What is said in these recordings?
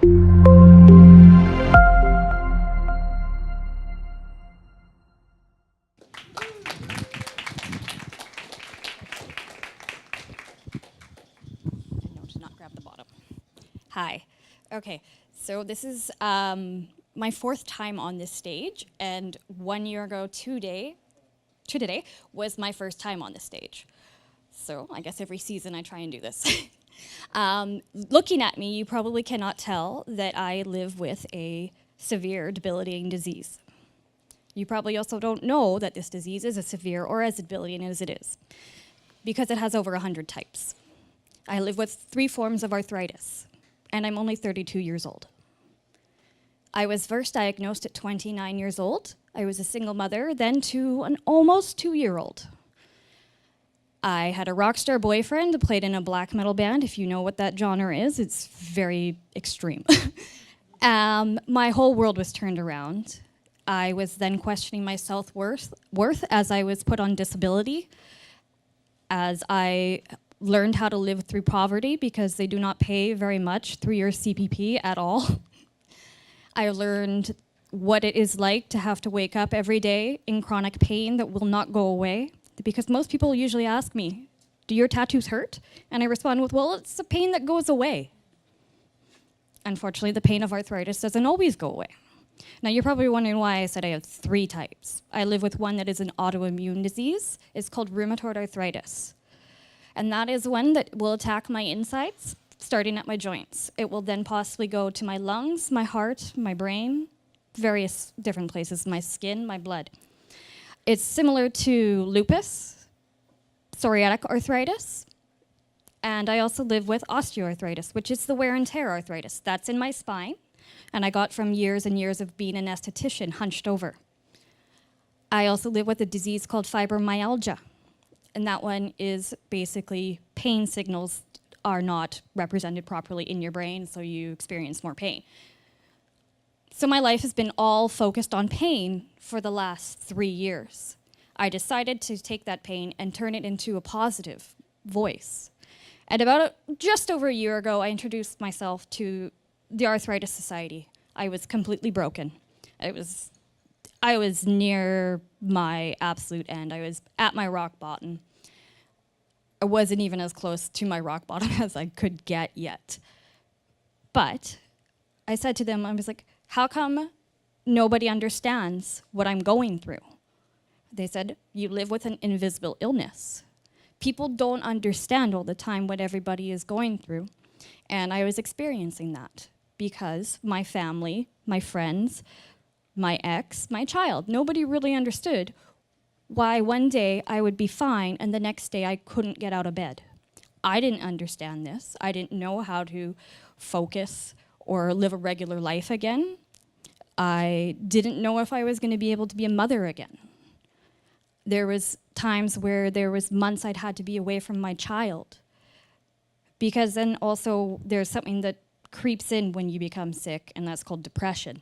No, to not grab the bottom. Hi. Okay, so this is my fourth time on this stage, and 1 year ago today was my first time on this stage. So I guess every season I try and do this. Looking at me, you probably cannot tell that I live with a severe debilitating disease. You probably also don't know that this disease is as severe or as debilitating as it is, because it has over 100 types. I live with 3 forms of arthritis, and I'm only 32 years old. I was first diagnosed at 29 years old. I was a single mother, then to an almost 2-year-old. I had a rock star boyfriend who played in a black metal band. If you know what that genre is, it's very extreme. My whole world was turned around. I was then questioning my self-worth as I was put on disability, as I learned how to live through poverty because they do not pay very much through your CPP at all. I learned what it is like to have to wake up every day in chronic pain that will not go away. Because most people usually ask me, do your tattoos hurt? And I respond with, well, it's a pain that goes away. Unfortunately, the pain of arthritis doesn't always go away. Now, you're probably wondering why I said I have 3 types. I live with one that is an autoimmune disease. It's called rheumatoid arthritis. And that is one that will attack my insides, starting at my joints. It will then possibly go to my lungs, my heart, my brain, various different places, my skin, my blood. It's similar to lupus, psoriatic arthritis, and I also live with osteoarthritis, which is the wear and tear arthritis. That's in my spine, and I got from years and years of being an esthetician hunched over. I also live with a disease called fibromyalgia, and that one is basically pain signals are not represented properly in your brain, so you experience more pain. So my life has been all focused on pain for the last 3 years. I decided to take that pain and turn it into a positive voice. And just over a year ago, I introduced myself to the Arthritis Society. I was completely broken. I was near my absolute end. I was at my rock bottom. I wasn't even as close to my rock bottom as I could get yet. But I said to them, I was like, how come nobody understands what I'm going through? They said, you live with an invisible illness. People don't understand all the time what everybody is going through. And I was experiencing that because my family, my friends, my ex, my child, nobody really understood why one day I would be fine and the next day I couldn't get out of bed. I didn't understand this. I didn't know how to focus or live a regular life again. I didn't know if I was going to be able to be a mother again. There was times where there was months I'd had to be away from my child. Because then also there's something that creeps in when you become sick, and that's called depression.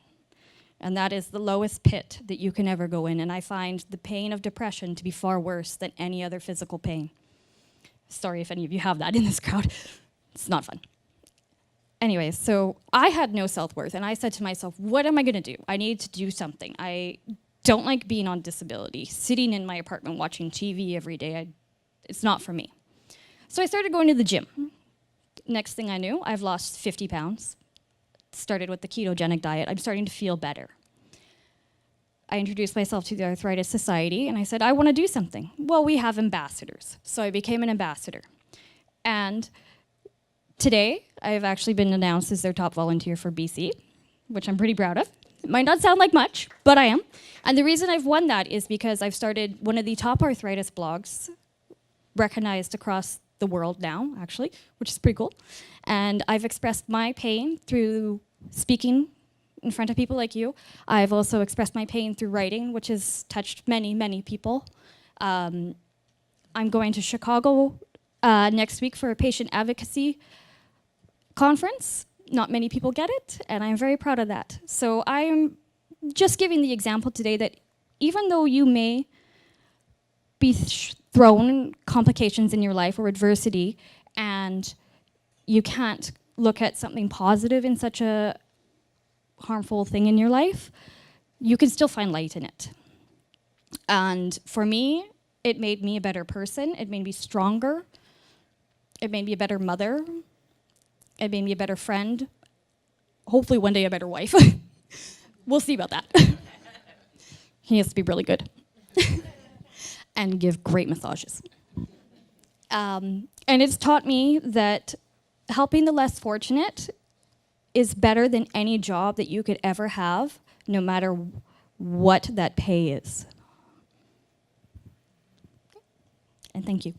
And that is the lowest pit that you can ever go in, and I find the pain of depression to be far worse than any other physical pain. Sorry if any of you have that in this crowd. It's not fun. Anyways, so I had no self-worth, and I said to myself, what am I going to do? I need to do something. I don't like being on disability. Sitting in my apartment watching TV every day, it's not for me. So I started going to the gym. Next thing I knew, I've lost 50 pounds. Started with the ketogenic diet. I'm starting to feel better. I introduced myself to the Arthritis Society, and I said, I want to do something. Well, we have ambassadors. So I became an ambassador. And today, I've actually been announced as their top volunteer for BC, which I'm pretty proud of. It might not sound like much, but I am. And the reason I've won that is because I've started one of the top arthritis blogs, recognized across the world now, actually, which is pretty cool. And I've expressed my pain through speaking in front of people like you. I've also expressed my pain through writing, which has touched many, many people. I'm going to Chicago next week for a patient advocacy conference. Not many people get it, and I'm very proud of that. So I am just giving the example today that even though you may be thrown complications in your life or adversity, and you can't look at something positive in such a harmful thing in your life, you can still find light in it. And for me, it made me a better person. It made me stronger. It made me a better mother. It made me a better friend. Hopefully one day a better wife. We'll see about that. He has to be really good. And give great massages. And it's taught me that helping the less fortunate is better than any job that you could ever have, no matter what that pay is. And thank you.